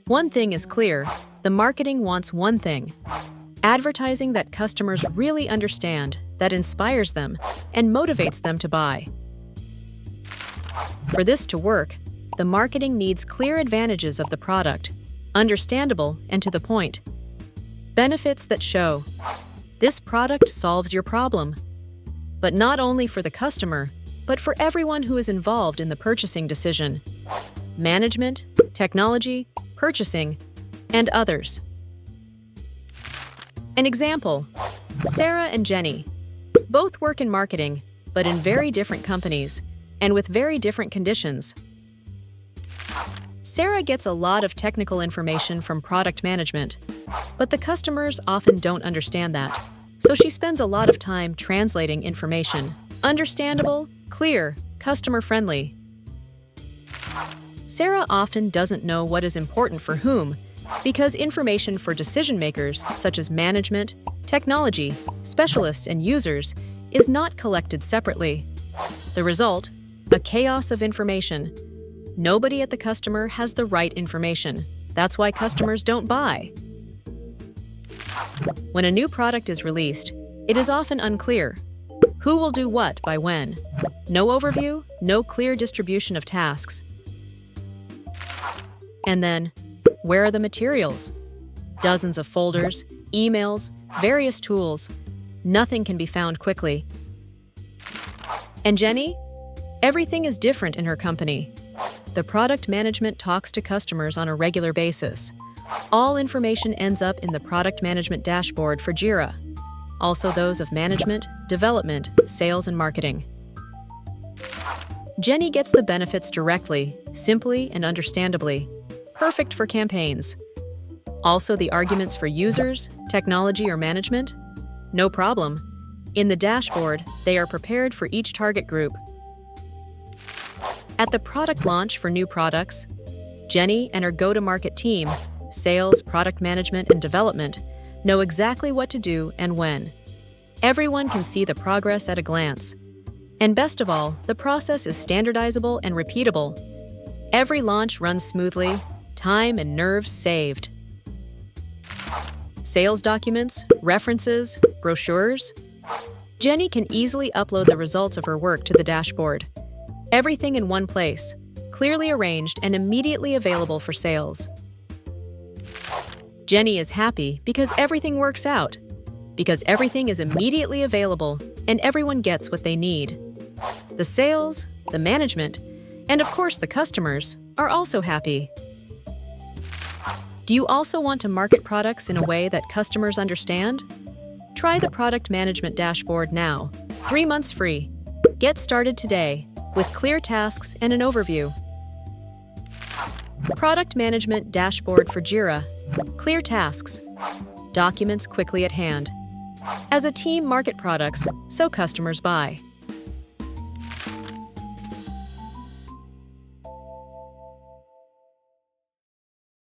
One thing is clear, the marketing wants one thing: advertising that customers really understand, that inspires them and motivates them to buy. For this to work, the marketing needs clear advantages of the product, understandable and to the point. Benefits that show, this product solves your problem. But not only for the customer, but for everyone who is involved in the purchasing decision: management, technology, purchasing, and others. An example: Sarah and Jenny. Both work in marketing, but in very different companies and with very different conditions. Sarah gets a lot of technical information from product management, but the customers often don't understand that, so she spends a lot of time translating information. Understandable, clear, customer-friendly. Sarah often doesn't know what is important for whom, because information for decision-makers, such as management, technology, specialists, and users, is not collected separately. The result? A chaos of information. Nobody at the customer has the right information. That's why customers don't buy. When a new product is released, it is often unclear. Who will do what by when? No overview, no clear distribution of tasks. And then, where are the materials? Dozens of folders, emails, various tools. Nothing can be found quickly. And Jenny? Everything is different in her company. The product management talks to customers on a regular basis. All information ends up in the product management dashboard for Jira, also those of management, development, sales, and marketing. Jenny gets the benefits directly, simply, and understandably. Perfect for campaigns. Also the arguments for users, technology, or management? No problem. In the dashboard, they are prepared for each target group. At the product launch for new products, Jenny and her go-to-market team, sales, product management, and development, know exactly what to do and when. Everyone can see the progress at a glance. And best of all, the process is standardizable and repeatable. Every launch runs smoothly, time and nerves saved. Sales documents, references, brochures. Jenny can easily upload the results of her work to the dashboard. Everything in one place, clearly arranged and immediately available for sales. Jenny is happy because everything works out, because everything is immediately available and everyone gets what they need. The sales, the management, and of course the customers are also happy. Do you also want to market products in a way that customers understand? Try the Product Management Dashboard now. 3 months free. Get started today with clear tasks and an overview. Product Management Dashboard for Jira. Clear tasks. Documents quickly at hand. As a team, market products so customers buy.